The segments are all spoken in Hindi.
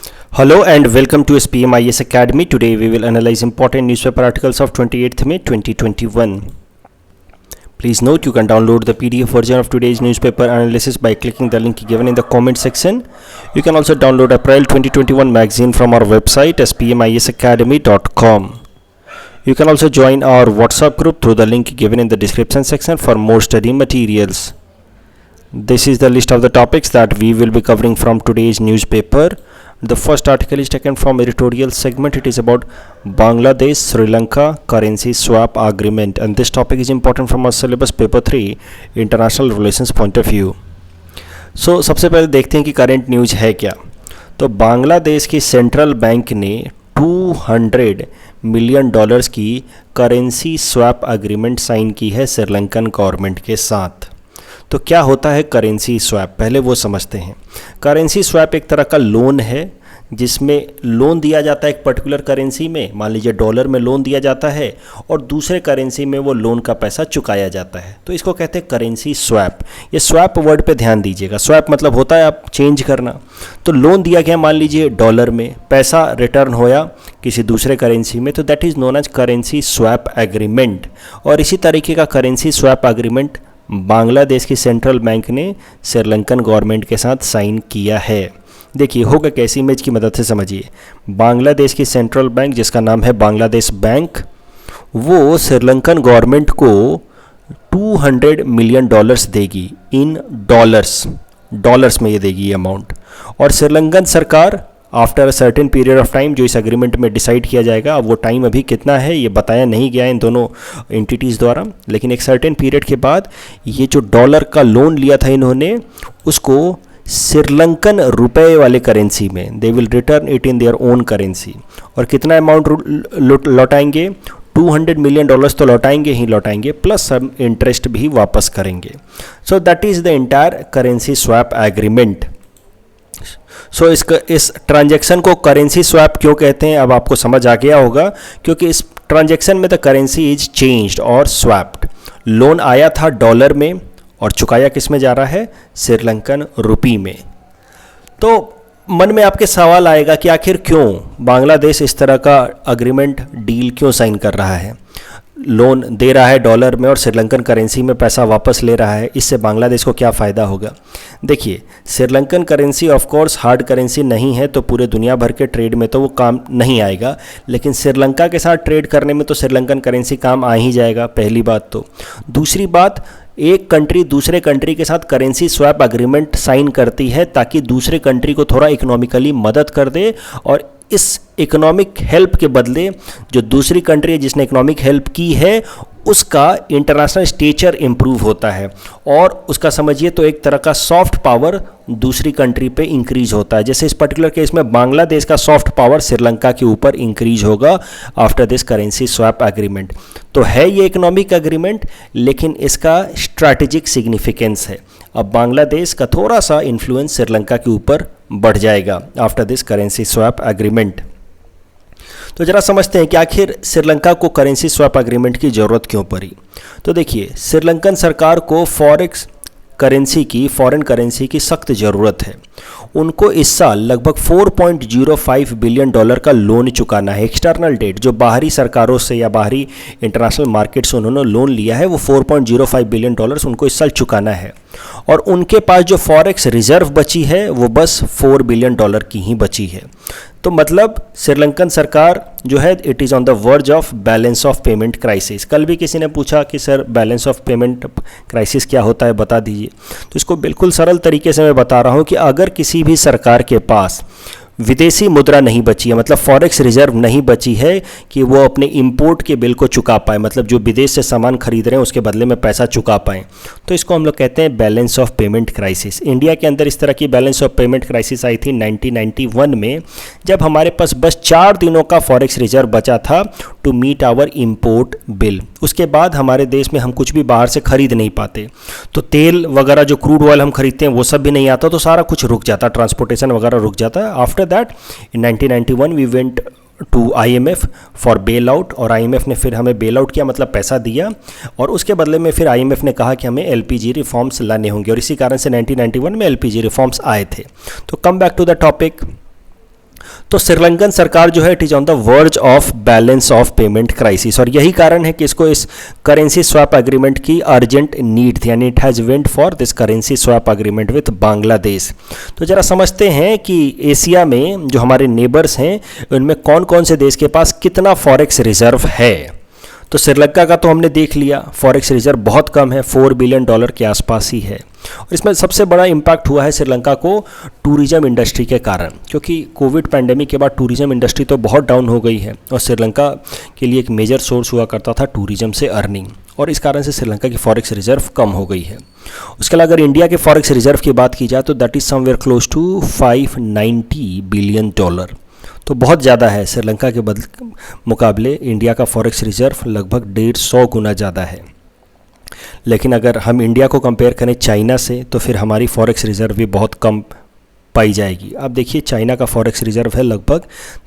Hello and welcome to SPMIS Academy. Today we will analyze important newspaper articles of 28th May 2021. Please note you can download the PDF version of today's newspaper analysis by clicking the link given in the comment section. You can also download April 2021 magazine from our website spmisacademy.com. You can also join our WhatsApp group through the link given in the description section for more study materials. This is the list of the topics that we will be covering from today's newspaper. The first article is taken from editorial segment. It is about Bangladesh Sri Lanka currency swap agreement, and this topic is important from our syllabus paper 3 international relations point of view. So सबसे पहले देखते हैं कि करंट न्यूज़ है क्या। तो बांग्लादेश की सेंट्रल बैंक ने $200 मिलियन की करेंसी स्वैप एग्रीमेंट साइन की है श्रीलंकन गवर्नमेंट के साथ। तो क्या होता है करेंसी स्वैप, पहले वो समझते हैं। करेंसी स्वैप एक तरह का लोन है जिसमें लोन दिया जाता है एक पर्टिकुलर करेंसी में, मान लीजिए डॉलर में लोन दिया जाता है और दूसरे करेंसी में वो लोन का पैसा चुकाया जाता है, तो इसको कहते हैं करेंसी स्वैप। ये स्वैप वर्ड पे ध्यान दीजिएगा। स्वैप मतलब होता है आप चेंज करना। तो लोन दिया गया मान लीजिए डॉलर में, पैसा रिटर्न होया किसी दूसरे करेंसी में, तो that is known as currency swap agreement. और इसी तरीके का करेंसी स्वैप एग्रीमेंट बांग्लादेश की सेंट्रल बैंक ने श्रीलंकन गवर्नमेंट के साथ साइन किया है। देखिए होगा कैसी, इमेज की मदद से समझिए। बांग्लादेश की सेंट्रल बैंक जिसका नाम है बांग्लादेश बैंक, वो श्रीलंकन गवर्नमेंट को $200 मिलियन देगी इन डॉलर्स में ये देगी ये अमाउंट। और श्रीलंकन सरकार after a certain period of time, जो इस एग्रीमेंट में डिसाइड किया जाएगा, अब वो टाइम अभी कितना है ये बताया नहीं गया इन दोनों एंटिटीज़ द्वारा, लेकिन एक सर्टेन पीरियड के बाद ये जो डॉलर का लोन लिया था इन्होंने, उसको श्रीलंकन रुपए वाले करेंसी में they will return it in their own currency. और कितना अमाउंट लौटाएंगे? $200 मिलियन तो लौटाएंगे ही लौटाएंगे, प्लस सब इंटरेस्ट भी वापस करेंगे। So that is the entire currency swap agreement. So इस ट्रांजैक्शन को करेंसी स्वैप क्यों कहते हैं अब आपको समझ आ गया होगा, क्योंकि इस ट्रांजैक्शन में द करेंसी इज चेंज्ड और स्वैप्ड। लोन आया था डॉलर में और चुकाया किस में जा रहा है? श्रीलंकन रुपी में। तो मन में आपके सवाल आएगा कि आखिर क्यों बांग्लादेश इस तरह का एग्रीमेंट डील क्यों साइन कर रहा है? लोन दे रहा है डॉलर में और श्रीलंकन करेंसी में पैसा वापस ले रहा है, इससे बांग्लादेश को क्या फ़ायदा होगा? देखिए, Sri Lankan currency of course hard currency नहीं है, तो पूरे दुनिया भर के ट्रेड में तो वो काम नहीं आएगा, लेकिन श्रीलंका के साथ ट्रेड करने में तो श्रीलंकन करेंसी काम आ ही जाएगा, पहली बात तो। दूसरी बात, एक कंट्री दूसरे कंट्री के साथ करेंसी स्वैप एग्रीमेंट साइन करती है ताकि दूसरे कंट्री को थोड़ा इकोनॉमिकली मदद कर दे, और इस इकोनॉमिक हेल्प के बदले जो दूसरी कंट्री है जिसने इकोनॉमिक हेल्प की है उसका इंटरनेशनल स्टेचर इम्प्रूव होता है, और उसका समझिए तो एक तरह का सॉफ्ट पावर दूसरी कंट्री पे इंक्रीज होता है। जैसे इस पर्टिकुलर केस में बांग्लादेश का सॉफ्ट पावर श्रीलंका के ऊपर इंक्रीज होगा after this currency swap agreement. तो है ये इकोनॉमिक एग्रीमेंट, लेकिन इसका स्ट्रैटेजिक सिग्निफिकेंस है। अब बांग्लादेश का थोड़ा सा इन्फ्लुएंस श्रीलंका के ऊपर बढ़ जाएगा after this currency swap agreement. तो जरा समझते हैं कि आखिर श्रीलंका को करेंसी स्वैप एग्रीमेंट की ज़रूरत क्यों पड़ी। तो देखिए, श्रीलंकन सरकार को फॉरेन करेंसी की सख्त ज़रूरत है। उनको इस साल लगभग $4.05 बिलियन का लोन चुकाना है। एक्सटर्नल डेट जो बाहरी सरकारों से या बाहरी इंटरनेशनल मार्केट से उन्होंने लोन लिया है, वो $4.05 बिलियन उनको इस साल चुकाना है। और उनके पास जो फॉरेक्स रिजर्व बची है वो बस $4 बिलियन की ही बची है। तो मतलब श्रीलंकन सरकार जो है it is on the verge of balance of payment crisis. कल भी किसी ने पूछा कि sir balance of payment crisis क्या होता है, बता दीजिए। तो इसको बिल्कुल सरल तरीके से मैं बता रहा हूँ कि अगर किसी भी सरकार के पास विदेशी मुद्रा नहीं बची है, मतलब फॉरेक्स रिजर्व नहीं बची है कि वो अपने इंपोर्ट के बिल को चुका पाए, मतलब जो विदेश से सामान खरीद रहे हैं उसके बदले में पैसा चुका पाएँ, तो इसको हम लोग कहते हैं balance of payment crisis. India के अंदर इस तरह की बैलेंस ऑफ पेमेंट क्राइसिस आई थी 1991 में, जब हमारे पास बस 4 दिनों का फॉरेक्स रिजर्व बचा था to meet our import bill. उसके बाद हमारे देश में हम कुछ भी बाहर से खरीद नहीं पाते, तो तेल वगैरह जो क्रूड ऑयल हम खरीदते हैं वो सब भी नहीं आता, तो सारा कुछ रुक जाता, ट्रांसपोर्टेशन वगैरह रुक जाता है। After that in 1991 we went to IMF for bail out, और IMF ने फिर हमें बेल आउट किया, मतलब पैसा दिया, और उसके बदले में फिर IMF ने कहा कि हमें LPG रिफॉर्म्स लाने होंगे, और इसी कारण से 1991 में LPG रिफॉर्म्स आए थे। तो come back to the topic, तो श्रीलंकन सरकार जो है it is on the verge of balance of payment crisis, और यही कारण है कि इसको इस करेंसी स्वैप एग्रीमेंट की अर्जेंट नीड थी, यानी it has went for this currency swap agreement with Bangladesh. तो जरा समझते हैं कि एशिया में जो हमारे नेबर्स हैं उनमें कौन कौन से देश के पास कितना फॉरेक्स रिजर्व है। तो श्रीलंका का तो हमने देख लिया, फॉरेक्स रिजर्व बहुत कम है, $4 बिलियन के आसपास ही है। और इसमें सबसे बड़ा इम्पैक्ट हुआ है श्रीलंका को टूरिज्म इंडस्ट्री के कारण, क्योंकि कोविड पैंडेमिक के बाद टूरिज्म इंडस्ट्री तो बहुत डाउन हो गई है और श्रीलंका के लिए एक मेजर सोर्स हुआ करता था टूरिज्म से अर्निंग, और इस कारण से श्रीलंका की फॉरेक्स रिजर्व कम हो गई है। उसके अलावा अगर इंडिया के फॉरेक्स रिजर्व की बात की जाए तो that is somewhere close to $590 billion, तो बहुत ज़्यादा है। श्रीलंका के मुकाबले इंडिया का फॉरेक्स रिजर्व लगभग 150 गुना ज़्यादा है। लेकिन अगर हम इंडिया को कंपेयर करें चाइना से तो फिर हमारी फॉरेक्स रिजर्व भी बहुत कम पाई जाएगी। अब देखिए चाइना का फॉरेक्स रिजर्व है लगभग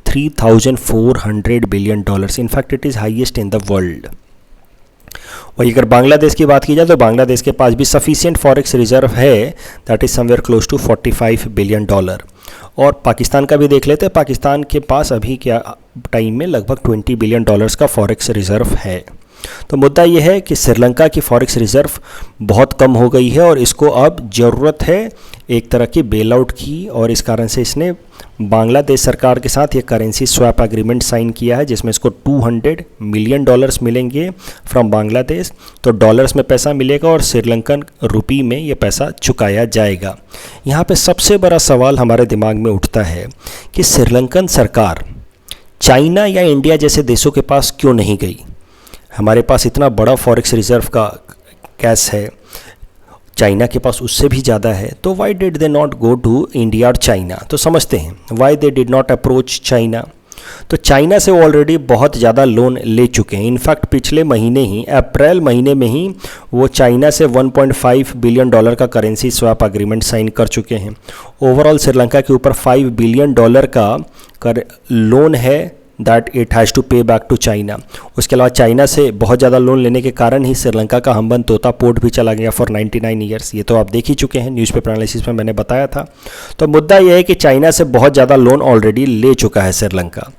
$3,400 billion, in fact it is highest in the world. वही अगर बांग्लादेश की बात की जाए तो बांग्लादेश के पास भी सफिशिएंट फॉरेक्स रिजर्व है, that is somewhere close to $45 billion. और पाकिस्तान का भी देख लेते हैं, पाकिस्तान के पास अभी क्या टाइम में लगभग $20 बिलियन का फॉरेक्स रिजर्व है। तो मुद्दा ये है कि श्रीलंका की फॉरेक्स रिजर्व बहुत कम हो गई है और इसको अब ज़रूरत है एक तरह की बेल आउट की, और इस कारण से इसने बांग्लादेश सरकार के साथ ये करेंसी स्वैप एग्रीमेंट साइन किया है, जिसमें इसको $200 मिलियन मिलेंगे फ्रॉम बांग्लादेश। तो डॉलर्स में पैसा मिलेगा और श्रीलंकन रुपी में ये पैसा चुकाया जाएगा। यहाँ पे सबसे बड़ा सवाल हमारे दिमाग में उठता है कि श्रीलंकन सरकार चाइना या इंडिया जैसे देशों के पास क्यों नहीं गई। हमारे पास इतना बड़ा फॉरेक्स रिजर्व का कैश है, चाइना के पास उससे भी ज़्यादा है, तो why did they not go to India और चाइना। तो समझते हैं why they did not approach China. तो चाइना से वो ऑलरेडी बहुत ज़्यादा लोन ले चुके हैं। इनफैक्ट पिछले महीने ही अप्रैल महीने में ही वो चाइना से $1.5 बिलियन का करेंसी स्वैप एग्रीमेंट साइन कर चुके हैं। ओवरऑल श्रीलंका के ऊपर $5 बिलियन का लोन है दैट इट हैज़ टू पे बैक टू चाइना। उसके अलावा चाइना से बहुत ज़्यादा लोन लेने के कारण ही श्रीलंका का हम्बन तोता पोर्ट भी चला गया फॉर 99 ईयर्स। ये तो आप देख ही चुके हैं, न्यूज़पेपर एनालिसिस में मैंने बताया था। तो मुद्दा यह है कि चाइना से बहुत ज़्यादा लोन ऑलरेडी ले चुका है श्रीलंका।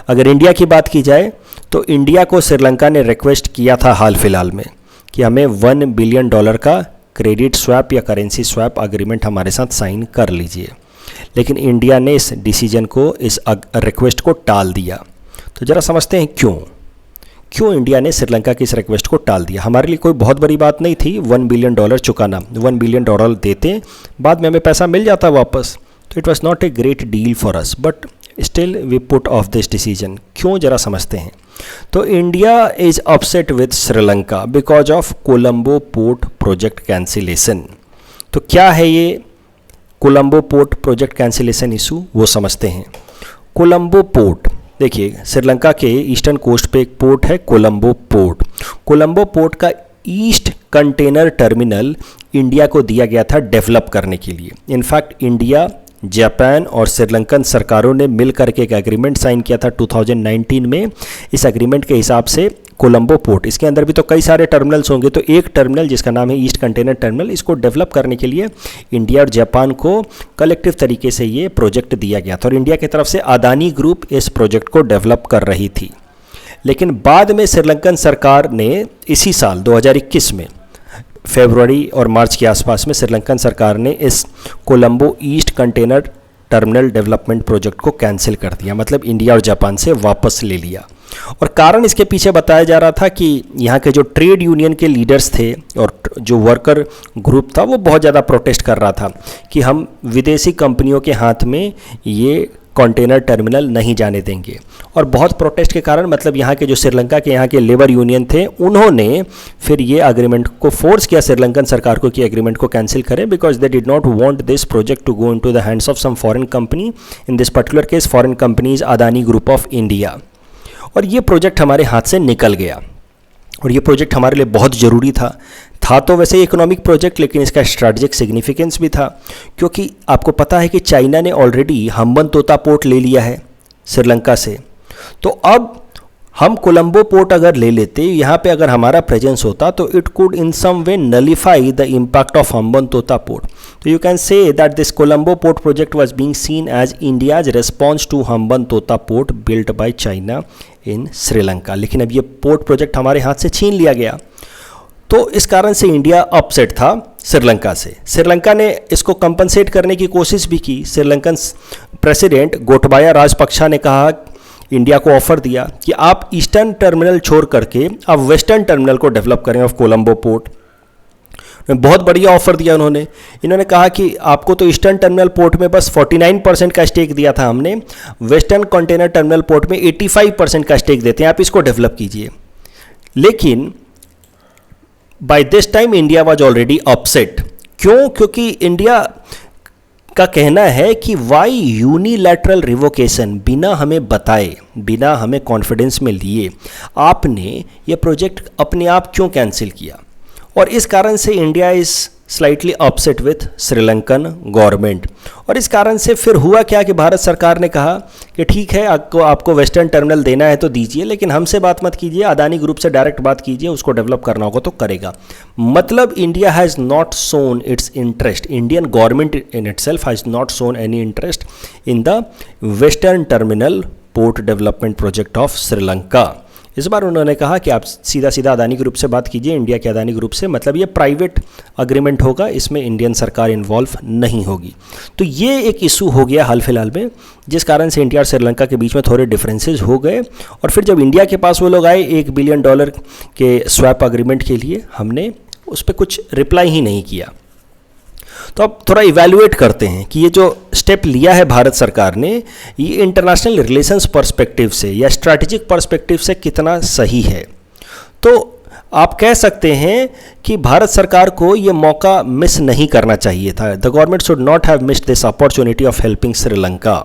अगर इंडिया की बात की जाए तो इंडिया को श्रीलंका ने रिक्वेस्ट किया था हाल फिलहाल में कि हमें $1 बिलियन का क्रेडिट स्वैप या करेंसी स्वैप एग्रीमेंट हमारे साथ साइन कर लीजिए, लेकिन इंडिया ने इस डिसीजन को, इस रिक्वेस्ट को टाल दिया। तो ज़रा समझते हैं क्यों इंडिया ने श्रीलंका की इस रिक्वेस्ट को टाल दिया। हमारे लिए कोई बहुत बड़ी बात नहीं थी $1 बिलियन चुकाना। $1 बिलियन देते, बाद में हमें पैसा मिल जाता वापस। तो it was not a great deal for us, but still we put off this decision. क्यों, ज़रा समझते हैं। तो India is upset with Sri Lanka because of Colombo port project cancellation. तो क्या है ये Colombo port project cancellation issue, वो समझते हैं। कोलंबो पोर्ट, देखिए श्रीलंका के ईस्टर्न कोस्ट पे एक पोर्ट है कोलंबो पोर्ट। कोलंबो पोर्ट का ईस्ट कंटेनर टर्मिनल इंडिया को दिया गया था डेवलप करने के लिए। इनफैक्ट इंडिया, जापान और श्रीलंकन सरकारों ने मिल करके एक एग्रीमेंट साइन किया था 2019 में। इस एग्रीमेंट के हिसाब से कोलंबो पोर्ट, इसके अंदर भी तो कई सारे टर्मिनल्स होंगे, तो एक टर्मिनल जिसका नाम है ईस्ट कंटेनर टर्मिनल, इसको डेवलप करने के लिए इंडिया और जापान को कलेक्टिव तरीके से ये प्रोजेक्ट दिया गया था और इंडिया की तरफ से अदानी ग्रुप इस प्रोजेक्ट को डेवलप कर रही थी। लेकिन बाद में श्रीलंकन सरकार ने इसी साल 2021 में फरवरी और मार्च के आसपास में श्रीलंकन सरकार ने इस Colombo east container terminal development project को कैंसिल कर दिया, मतलब इंडिया और जापान से वापस ले लिया। और कारण इसके पीछे बताया जा रहा था कि यहाँ के जो ट्रेड यूनियन के लीडर्स थे और जो वर्कर ग्रुप था वो बहुत ज़्यादा प्रोटेस्ट कर रहा था कि हम विदेशी कंपनियों के हाथ में ये कंटेनर टर्मिनल नहीं जाने देंगे। और बहुत प्रोटेस्ट के कारण, मतलब यहाँ के जो श्रीलंका के यहाँ के लेबर यूनियन थे, उन्होंने फिर ये एग्रीमेंट को फोर्स किया श्रीलंकन सरकार को कि एग्रीमेंट को कैंसिल करें, because they did not want this project to go into the hands of some foreign company. In this particular case foreign company is Adani group of India. और ये प्रोजेक्ट हमारे हाथ से निकल गया और ये प्रोजेक्ट हमारे लिए बहुत ज़रूरी था तो वैसे इकोनॉमिक प्रोजेक्ट, लेकिन इसका स्ट्रैटेजिक सिग्निफिकेंस भी था, क्योंकि आपको पता है कि चाइना ने ऑलरेडी हम्बन तोता पोर्ट ले लिया है श्रीलंका से। तो अब हम कोलंबो पोर्ट अगर ले लेते, यहाँ पे अगर हमारा प्रेजेंस होता तो it could in some way nullify the impact of Hambantota port. तो you can say that this Colombo port project was being seen as India's response to Hambantota port built by China in Sri. लेकिन अब ये पोर्ट प्रोजेक्ट हमारे हाथ से छीन लिया गया, तो इस कारण से इंडिया अपसेट था श्रीलंका से. श्रीलंका ने इसको कंपनसेट करने की कोशिश भी की. श्रीलंकन प्रेसिडेंट गोटबाया राजपक्षा ने कहा, इंडिया को ऑफर दिया कि आप ईस्टर्न टर्मिनल छोड़ करके आप वेस्टर्न टर्मिनल को डेवलप करें ऑफ कोलंबो पोर्ट. बहुत बढ़िया ऑफर दिया उन्होंने. इन्होंने कहा कि आपको तो ईस्टर्न टर्मिनल पोर्ट में बस 49% का स्टेक दिया था हमने, वेस्टर्न कंटेनर टर्मिनल पोर्ट में 85% का स्टेक देते हैं, आप इसको डेवलप कीजिए. लेकिन by this time India was already upset. क्यों? क्योंकि इंडिया का कहना है कि वाई यूनिलैटरल रिवोकेशन, बिना हमें बताए, बिना हमें कॉन्फिडेंस में लिए आपने ये प्रोजेक्ट अपने आप क्यों कैंसिल किया. और इस कारण से India is slightly upset with Sri Lankan government. और इस कारण से फिर हुआ क्या कि भारत सरकार ने कहा कि ठीक है, आपको वेस्टर्न टर्मिनल देना है तो दीजिए, लेकिन हमसे बात मत कीजिए, अदानी ग्रुप से डायरेक्ट बात कीजिए, उसको डेवलप करना होगा तो करेगा. मतलब India has not shown its interest, Indian government in itself has not shown any interest in the western terminal port development project of Sri Lanka. इस बार उन्होंने कहा कि आप सीधा सीधा अदानी ग्रुप से बात कीजिए, इंडिया के अदानी ग्रुप से, मतलब ये प्राइवेट अग्रीमेंट होगा, इसमें इंडियन सरकार इन्वॉल्व नहीं होगी. तो ये एक इशू हो गया हाल फिलहाल में, जिस कारण से इंडिया और श्रीलंका के बीच में थोड़े डिफरेंसेस हो गए. और फिर जब इंडिया के पास वो लोग आए $1 बिलियन के स्वैप अग्रीमेंट के लिए, हमने उस पर कुछ रिप्लाई ही नहीं किया. तो अब थोड़ा इवैल्यूएट करते हैं कि ये जो स्टेप लिया है भारत सरकार ने, ये इंटरनेशनल रिलेशंस पर्सपेक्टिव से या स्ट्रैटेजिक पर्सपेक्टिव से कितना सही है. तो आप कह सकते हैं कि भारत सरकार को ये मौका मिस नहीं करना चाहिए था. The government should not have missed this opportunity of helping Sri Lanka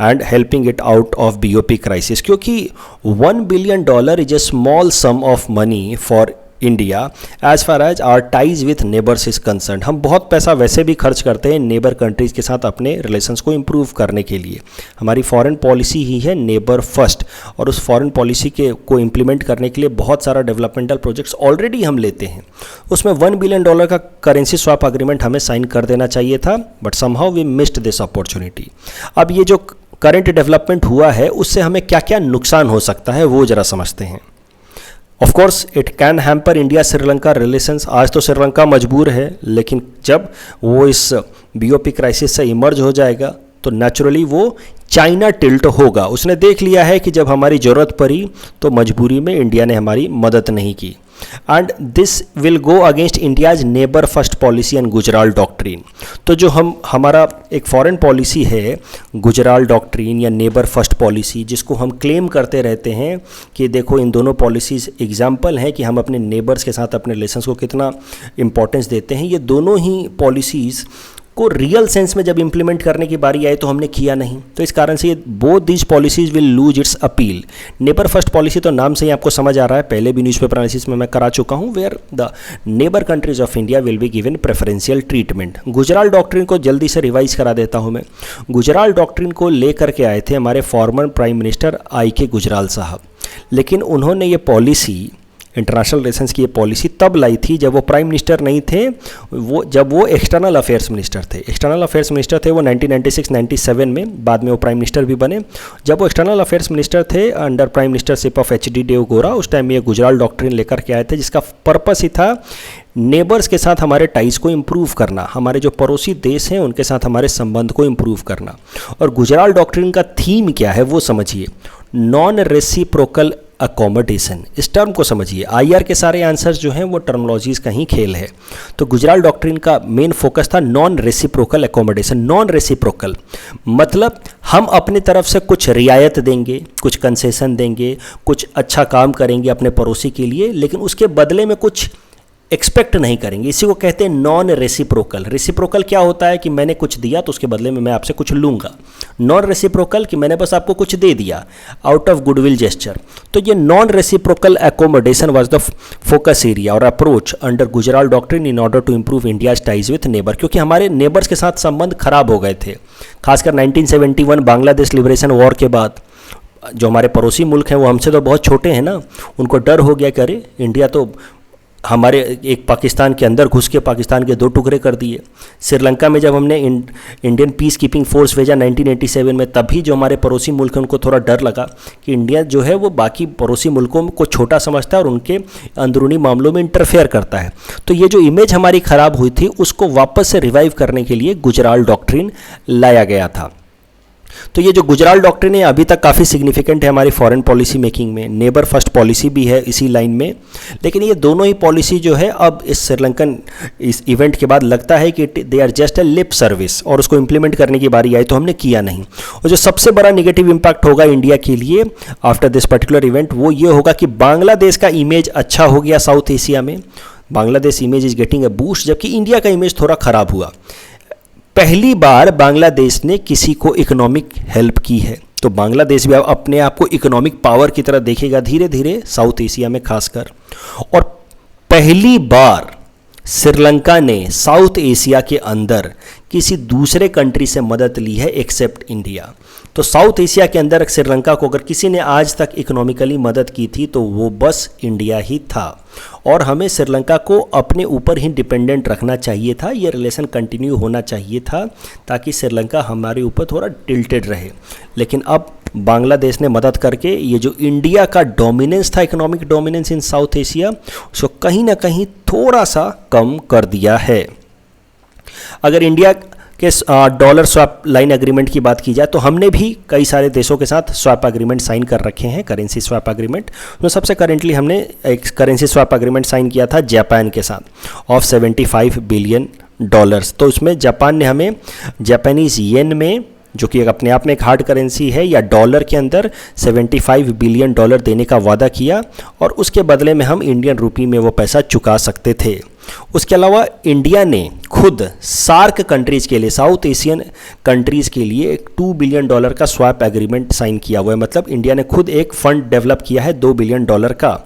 and helping it out of BOP crisis, क्योंकि $1 billion is a small sum of money for India as far as our ties with neighbours is concern. हम बहुत पैसा वैसे भी खर्च करते हैं नेबर कंट्रीज़ के साथ अपने रिलेशंस को इम्प्रूव करने के लिए. हमारी फॉरेन पॉलिसी ही है नेबर फर्स्ट, और उस फॉरेन पॉलिसी को इम्प्लीमेंट करने के लिए बहुत सारा डेवलपमेंटल प्रोजेक्ट्स ऑलरेडी हम लेते हैं. उसमें $1 बिलियन का करेंसी स्वैप अग्रीमेंट हमें साइन कर देना चाहिए था, but somehow we missed this opportunity. अब ये जो करंट डेवलपमेंट हुआ है उससे हमें क्या क्या नुकसान हो सकता है वो ज़रा समझते हैं. Of course it can hamper India Sri Lanka relations. आज तो श्रीलंका मजबूर है, लेकिन जब वो इस BOP क्राइसिस से इमर्ज हो जाएगा तो नेचुरली वो चाइना टिल्ट होगा. उसने देख लिया है कि जब हमारी ज़रूरत पड़ी तो मजबूरी में इंडिया ने हमारी मदद नहीं की. And this will go against India's neighbour first policy and Gujral doctrine. तो जो हमारा एक फॉरेन पॉलिसी है गुजराल डॉक्ट्रिन या नेबर फर्स्ट पॉलिसी, जिसको हम क्लेम करते रहते हैं कि देखो इन दोनों पॉलिसीज़ एग्जाम्पल हैं कि हम अपने नेबर्स के साथ अपने रिलेशंस को कितना इंपॉर्टेंस देते हैं. ये दोनों ही पॉलिसीज़ को रियल सेंस में जब इम्प्लीमेंट करने की बारी आई तो हमने किया नहीं. तो इस कारण से ये both these policies will lose its appeal. Neighbour first policy तो नाम से ही आपको समझ आ रहा है, पहले भी न्यूज़पेपर एनालिसिस में मैं करा चुका हूँ, where the neighbour countries of India will be given preferential treatment. Gujral doctrine को जल्दी से रिवाइज करा देता हूँ मैं. गुजराल डॉक्ट्रिन को लेकर के आए थे हमारे former prime minister IK Gujral साहब, लेकिन उन्होंने ये पॉलिसी, इंटरनेशनल रिलेशंस की ये पॉलिसी तब लाई थी जब वो प्राइम मिनिस्टर नहीं थे, जब वो एक्सटर्नल अफेयर्स मिनिस्टर थे. एक्सटर्नल अफेयर्स मिनिस्टर थे वो 1996-97 में, बाद में वो प्राइम मिनिस्टर भी बने. जब वो एक्सटर्नल अफेयर्स मिनिस्टर थे under prime ministership of HD Deve Gowda, उस टाइम ये गुजराल डॉक्ट्रिन लेकर के आए थे, जिसका पर्पस ही था नेबर्स के साथ हमारे टाइज को इम्प्रूव करना, हमारे जो पड़ोसी देश हैं उनके साथ हमारे संबंध को इम्प्रूव करना. और गुजराल डॉक्ट्रिन का थीम क्या है वो समझिए, नॉन रेसिप्रोकल अकोमोडेशन. इस टर्म को समझिए. IR के सारे आंसर्स जो हैं वो टर्मोलॉजीज़ का ही खेल है. तो गुजराल डॉक्ट्रिन का मेन फोकस था non reciprocal accommodation. Non reciprocal मतलब हम अपनी तरफ से कुछ रियायत देंगे, कुछ कंसेशन देंगे, कुछ अच्छा काम करेंगे अपने पड़ोसी के लिए, लेकिन उसके बदले में कुछ एक्सपेक्ट नहीं करेंगे. इसी को कहते हैं नॉन रेसिप्रोकल. रेसिप्रोकल क्या होता है कि मैंने कुछ दिया तो उसके बदले में मैं आपसे कुछ लूँगा. नॉन रेसिप्रोकल कि मैंने बस आपको कुछ दे दिया आउट ऑफ गुडविल जेस्चर. तो ये non reciprocal accommodation was the focus area और approach under Gujral doctrine in order to improve India's ties with neighbour. क्योंकि हमारे नेबर्स के साथ संबंध खराब हो गए थे, खासकर 1971 बांग्लादेश लिबरेशन वॉर के बाद. जो हमारे पड़ोसी मुल्क हैं वो हमसे तो बहुत छोटे हैं ना, उनको डर हो गया कि अरे इंडिया तो हमारे एक पाकिस्तान के अंदर घुस के पाकिस्तान के 2 टुकड़े कर दिए। श्रीलंका में जब हमने इंडियन पीस कीपिंग फोर्स भेजा 1987 में, तभी जो हमारे पड़ोसी मुल्क हैं उनको थोड़ा डर लगा कि इंडिया जो है वो बाकी पड़ोसी मुल्कों को छोटा समझता है और उनके अंदरूनी मामलों में इंटरफेयर करता है। तो ये जो इमेज हमारी ख़राब हुई थी उसको वापस से रिवाइव करने के लिए गुजराल डॉक्ट्रिन लाया गया था। तो ये जो गुजराल डॉक्ट्रिन है अभी तक काफ़ी सिग्निफिकेंट है हमारी फॉरेन पॉलिसी मेकिंग में। नेबर फर्स्ट पॉलिसी भी है इसी लाइन में, लेकिन ये दोनों ही पॉलिसी जो है अब इस श्रीलंकन इस इवेंट के बाद लगता है कि they are just a lip service, और उसको इम्प्लीमेंट करने की बारी आई तो हमने किया नहीं। और जो सबसे बड़ा नेगेटिव इम्पैक्ट होगा इंडिया के लिए आफ्टर दिस पर्टिकुलर इवेंट वो ये होगा कि बांग्लादेश का इमेज अच्छा हो गया साउथ एशिया में, Bangladesh image is getting a boost, जबकि इंडिया का इमेज थोड़ा ख़राब हुआ। पहली बार बांग्लादेश ने किसी को इकोनॉमिक हेल्प की है, तो बांग्लादेश भी अब अपने आप को इकोनॉमिक पावर की तरह देखेगा धीरे धीरे साउथ एशिया में खासकर। और पहली बार श्रीलंका ने साउथ एशिया के अंदर किसी दूसरे कंट्री से मदद ली है एक्सेप्ट इंडिया। तो साउथ एशिया के अंदर श्रीलंका को अगर किसी ने आज तक इकोनॉमिकली मदद की थी तो वो बस इंडिया ही था, और हमें श्रीलंका को अपने ऊपर ही डिपेंडेंट रखना चाहिए था। ये रिलेशन कंटिन्यू होना चाहिए था ताकि श्रीलंका हमारे ऊपर थोड़ा टिल्टेड रहे। लेकिन अब बांग्लादेश ने मदद करके ये जो इंडिया का डोमिनेंस था, इकोनॉमिक डोमिनेंस इन साउथ एशिया, उसको कहीं ना कहीं थोड़ा सा कम कर दिया है। अगर इंडिया के डॉलर स्वैप लाइन एग्रीमेंट की बात की जाए तो हमने भी कई सारे देशों के साथ स्वैप एग्रीमेंट साइन कर रखे हैं, करेंसी स्वैप एग्रीमेंट। तो सबसे करेंटली हमने एक करेंसी स्वैप एग्रीमेंट साइन किया था जापान के साथ ऑफ $75 बिलियन। तो उसमें जापान ने हमें जापानीज़ येन में, जो कि अपने आप में एक हार्ड करेंसी है, या डॉलर के अंदर $75 बिलियन देने का वादा किया, और उसके बदले में हम इंडियन रुपी में वो पैसा चुका सकते थे। उसके अलावा इंडिया ने खुद सार्क कंट्रीज़ के लिए, साउथ एशियन कंट्रीज़ के लिए एक $2 बिलियन का स्वैप एग्रीमेंट साइन किया हुआ है। मतलब इंडिया ने खुद एक फ़ंड डेवलप किया है $2 बिलियन का,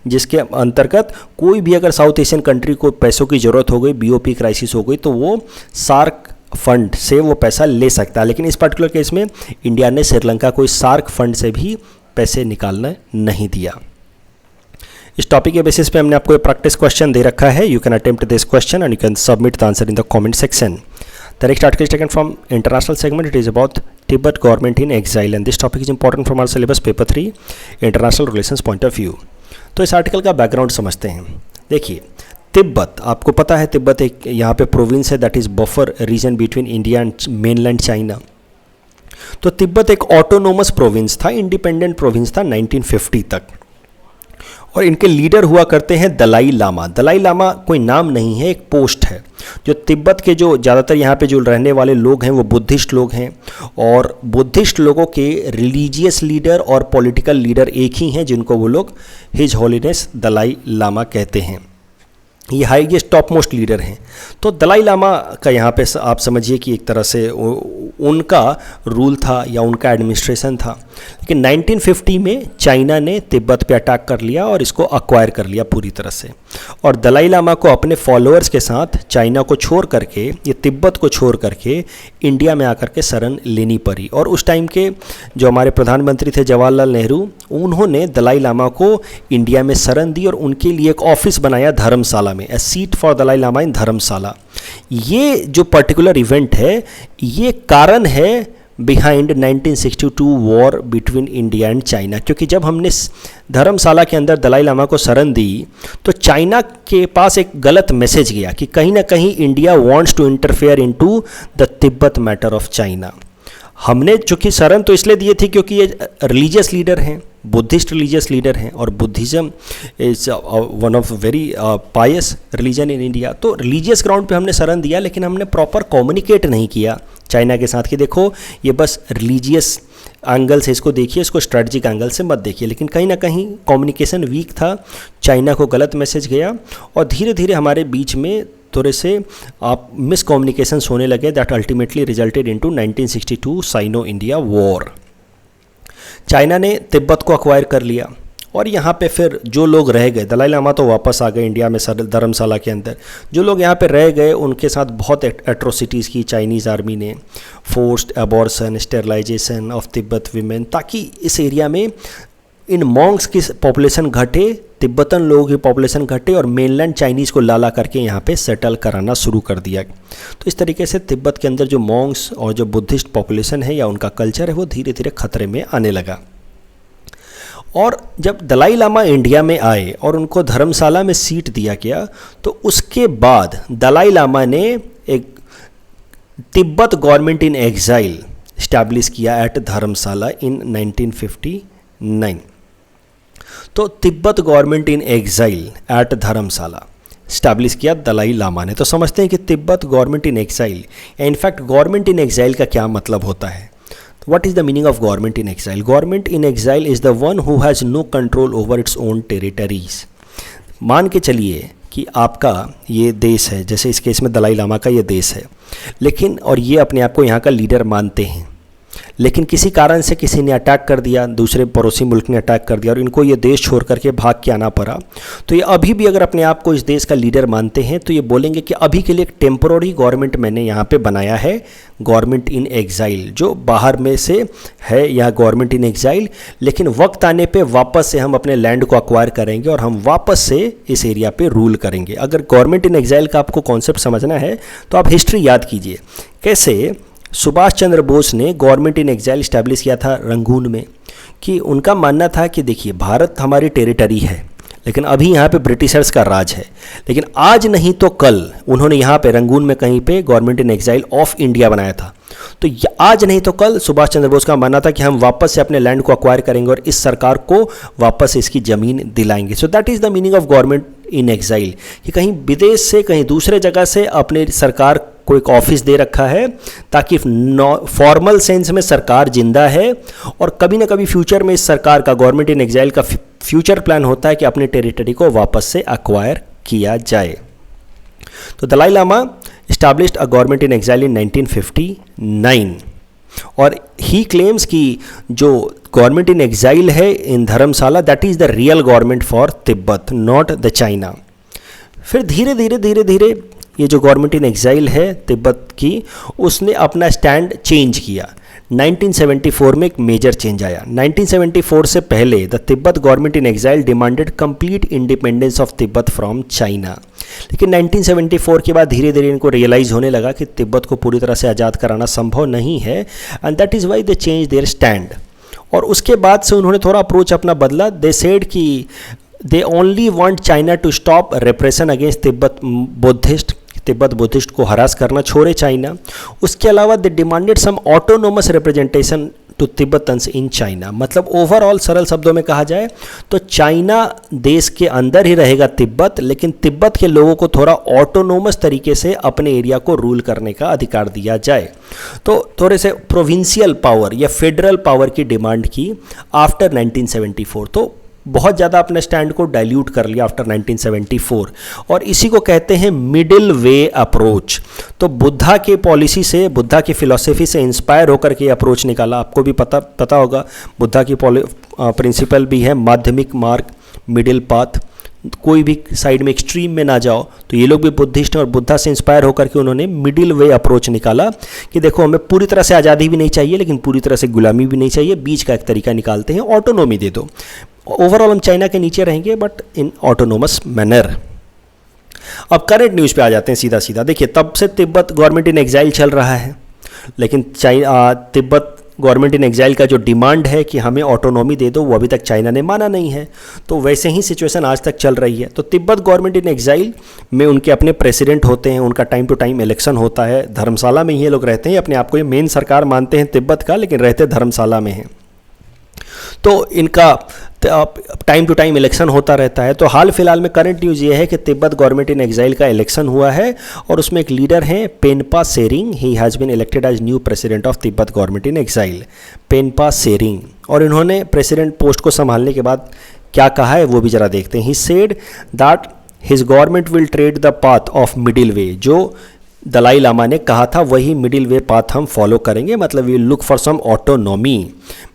जिसके अंतर्गत कोई भी अगर साउथ एशियन कंट्री को पैसों की ज़रूरत हो गई, BOP क्राइसिस हो गई, तो वो सार्क फंड से वो पैसा ले सकता है। लेकिन इस पर्टिकुलर केस में इंडिया ने श्रीलंका को इस सार्क फंड से भी पैसे निकालना नहीं दिया। इस टॉपिक के बेसिस पे हमने आपको एक प्रैक्टिस क्वेश्चन दे रखा है। You can attempt this question and you can submit the answer in the comment section. The next article is taken from international segment. It is about Tibet government in exile, and this topic is important from our syllabus paper 3 international relations point of view. तो इस आर्टिकल का बैकग्राउंड समझते हैं। देखिए, तिब्बत, आपको पता है तिब्बत एक यहाँ पे प्रोविंस है that is buffer region between India and mainland China. तो तिब्बत एक ऑटोनोमस प्रोविंस था, इंडिपेंडेंट प्रोविंस था 1950 तक, और इनके लीडर हुआ करते हैं दलाई लामा। दलाई लामा कोई नाम नहीं है, एक पोस्ट है। जो तिब्बत के जो ज़्यादातर यहाँ पे जो रहने वाले लोग हैं वो बुद्धिस्ट लोग हैं, और बुद्धिस्ट लोगों के रिलीजियस लीडर और पॉलिटिकल लीडर एक ही हैं, जिनको वो लोग हिज होलीनेस दलाई लामा कहते हैं। ये हाईएस्ट टॉप मोस्ट लीडर हैं। तो दलाई लामा का यहाँ पे आप समझिए कि एक तरह से उनका रूल था या उनका एडमिनिस्ट्रेशन था। लेकिन 1950 में चाइना ने तिब्बत पे अटैक कर लिया और इसको अक्वायर कर लिया पूरी तरह से, और दलाई लामा को अपने फॉलोअर्स के साथ चाइना को छोड़ करके, ये तिब्बत को छोड़ करके इंडिया में आकर के शरण लेनी पड़ी। और उस टाइम के जो हमारे प्रधानमंत्री थे जवाहरलाल नेहरू, उन्होंने दलाई लामा को इंडिया में शरण दी और उनके लिए एक ऑफिस बनाया धर्मशाला में, ए सीट फॉर दलाई लामा इन धर्मशाला। ये जो पर्टिकुलर इवेंट है, ये कारण है behind 1962 war between India and China, क्योंकि जब हमने धर्मशाला के अंदर दलाई लामा को शरण दी तो चाइना के पास एक गलत मैसेज गया कि कहीं ना कहीं India wants to interfere into the Tibet matter of China. हमने चूँकि शरण तो इसलिए दिए थे क्योंकि ये रिलीजियस लीडर हैं, बुद्धिस्ट रिलीजियस लीडर हैं, और Buddhism is one of very pious religion in India. तो रिलीजियस ग्राउंड पे हमने शरण दिया, लेकिन हमने प्रॉपर कम्युनिकेट नहीं किया चाइना के साथ कि देखो ये बस रिलीजियस एंगल से इसको देखिए, इसको स्ट्रेटजिक एंगल से मत देखिए। लेकिन कहीं ना कहीं कम्युनिकेशन वीक था, चाइना को गलत मैसेज गया, और धीरे धीरे हमारे बीच में थोड़े से आप मिसकम्युनिकेशन होने लगे, that ultimately resulted into 1962 Sino India war. China ने तिब्बत को अक्वायर कर लिया और यहाँ पे फिर जो लोग रह गए, दलाई लामा तो वापस आ गए इंडिया में धर्मशाला के अंदर, जो लोग यहाँ पे रह गए उनके साथ बहुत एट्रोसिटीज़ की चाइनीज़ आर्मी ने, forced abortion, sterilisation of Tibet women, ताकि इस एरिया में इन मॉन्क्स की पॉपुलेशन घटे, तिब्बतन लोगों की पॉपुलेशन घटे और मेनलैंड चाइनीज़ को लाला करके यहाँ पे सेटल कराना शुरू कर दिया। तो इस तरीके से तिब्बत के अंदर जो मॉन्क्स और जो बुद्धिस्ट पॉपुलेशन है या उनका कल्चर है वो धीरे धीरे खतरे में आने लगा। और जब दलाई लामा इंडिया में आए और उनको धर्मशाला में सीट दिया गया, तो उसके बाद दलाई लामा ने एक Tibet government in exile establish किया एट धर्मशाला इन 1959। तो Tibet government in exile at Dharamshala establish किया दलाई लामा ने। तो समझते हैं कि Tibet government in exile, in fact government in exile का क्या मतलब होता है। What is the meaning of government in exile? Government in exile is the one who has no control over its own territories. मान के चलिए कि आपका ये देश है, जैसे इस केस में दलाई लामा का ये देश है, लेकिन और ये अपने आप को यहाँ का लीडर मानते हैं, लेकिन किसी कारण से किसी ने अटैक कर दिया, दूसरे पड़ोसी मुल्क ने अटैक कर दिया और इनको ये देश छोड़ करके भाग के आना पड़ा। तो ये अभी भी अगर अपने आप को इस देश का लीडर मानते हैं तो ये बोलेंगे कि अभी के लिए एक टेम्पोररी गवर्नमेंट मैंने यहाँ पे बनाया है, गवर्नमेंट इन एग्जाइल, जो बाहर में से है यह गवर्नमेंट इन एग्जाइल, लेकिन वक्त आने पे वापस से हम अपने लैंड को अक्वायर करेंगे और हम वापस से इस एरिया पे रूल करेंगे। अगर गवर्नमेंट इन एग्जाइल का आपको कॉन्सेप्ट समझना है तो आप हिस्ट्री याद कीजिए, कैसे सुभाष चंद्र बोस ने गवर्नमेंट इन एग्जाइल इस्टेब्लिश किया था रंगून में, कि उनका मानना था कि देखिए भारत हमारी टेरिटरी है, लेकिन अभी यहाँ पे ब्रिटिशर्स का राज है, लेकिन आज नहीं तो कल उन्होंने यहाँ पे रंगून में कहीं पे government in exile of India बनाया था। तो आज नहीं तो कल सुभाष चंद्र बोस का मानना था कि हम वापस से अपने लैंड को अक्वायर करेंगे और इस सरकार को वापस इसकी ज़मीन दिलाएंगे। सो that is the meaning of government in exile, कि कहीं विदेश से कहीं दूसरे जगह से अपने सरकार को एक ऑफिस दे रखा है ताकि फॉर्मल सेंस में सरकार जिंदा है और कभी ना कभी फ्यूचर में इस सरकार का, गवर्नमेंट इन एग्जाइल का फ्यूचर प्लान होता है कि अपने टेरिटरी को वापस से अक्वायर किया जाए। तो Dalai Lama established a government in exile in 1959 और ही क्लेम्स कि जो गवर्नमेंट इन एग्जाइल है in Dharamshala that is the real government for Tibet, not the China. फिर धीरे धीरे ये जो गवर्नमेंट इन एग्जाइल है तिब्बत की, उसने अपना स्टैंड चेंज किया। 1974 में एक मेजर चेंज आया। 1974 से पहले the Tibet government in exile demanded complete independence of Tibet from China, लेकिन 1974 के बाद धीरे धीरे इनको रियलाइज़ होने लगा कि तिब्बत को पूरी तरह से आज़ाद कराना संभव नहीं है, and that is why they change their stand. और उसके बाद से उन्होंने थोड़ा अप्रोच अपना बदला। दे सेड कि they only want China to stop repression against Tibet Buddhist को हरास करना छोड़े चाइना। उसके अलावा they demanded some autonomous representation to Tibetans in China. मतलब ओवरऑल सरल शब्दों में कहा जाए तो चाइना देश के अंदर ही रहेगा तिब्बत, लेकिन तिब्बत के लोगों को थोड़ा ऑटोनोमस तरीके से अपने एरिया को रूल करने का अधिकार दिया जाए। तो थोड़े से प्रोविंशियल पावर या फेडरल पावर की डिमांड की आफ्टर 1974। तो बहुत ज़्यादा अपने स्टैंड को डाइल्यूट कर लिया आफ्टर 1974, और इसी को कहते हैं मिडिल वे अप्रोच। तो बुद्धा के पॉलिसी से, बुद्धा की फिलॉसफी से इंस्पायर होकर के अप्रोच निकाला। आपको भी पता होगा बुद्धा की प्रिंसिपल भी है माध्यमिक मार्ग, मिडिल पाथ, कोई भी साइड में एक्सट्रीम में ना जाओ। तो ये लोग भी बुद्धिस्ट हैं और बुद्धा से इंस्पायर होकर के उन्होंने मिडिल वे अप्रोच निकाला कि देखो हमें पूरी तरह से आज़ादी भी नहीं चाहिए लेकिन पूरी तरह से गुलामी भी नहीं चाहिए, बीच का एक तरीका निकालते हैं, ऑटोनोमी दे दो। ओवरऑल हम चाइना के नीचे रहेंगे बट इन ऑटोनोमस मैनर। अब करंट न्यूज़ पे आ जाते हैं सीधा। देखिए तब से तिब्बत गवर्नमेंट इन एग्जाइल चल रहा है, लेकिन तिब्बत गवर्नमेंट इन एग्जाइल का जो डिमांड है कि हमें ऑटोनॉमी दे दो, वो अभी तक चाइना ने माना नहीं है। तो वैसे ही सिचुएशन आज तक चल रही है। तो तिब्बत गवर्नमेंट इन एग्जाइल में उनके अपने प्रेसिडेंट होते हैं, उनका टाइम टू टाइम इलेक्शन होता है। धर्मशाला में ही ये लोग रहते हैं, अपने आप को ये मेन सरकार मानते हैं तिब्बत का, लेकिन रहते धर्मशाला में हैं। तो इनका टाइम टू टाइम इलेक्शन होता रहता है। तो हाल फिलहाल में करंट न्यूज़ ये है कि तिब्बत गवर्नमेंट इन एग्जाइल का इलेक्शन हुआ है और उसमें एक लीडर हैं Penpa Tsering. He has been elected as new president of Tibet government in exile, Penpa Tsering. और इन्होंने प्रेसिडेंट पोस्ट को संभालने के बाद क्या कहा है वो भी ज़रा देखते हैं। He said that his government will tread the path of middle way. जो दलाई लामा ने कहा था वही मिडिल वे पाथ हम फॉलो करेंगे, मतलब we look for some autonomy.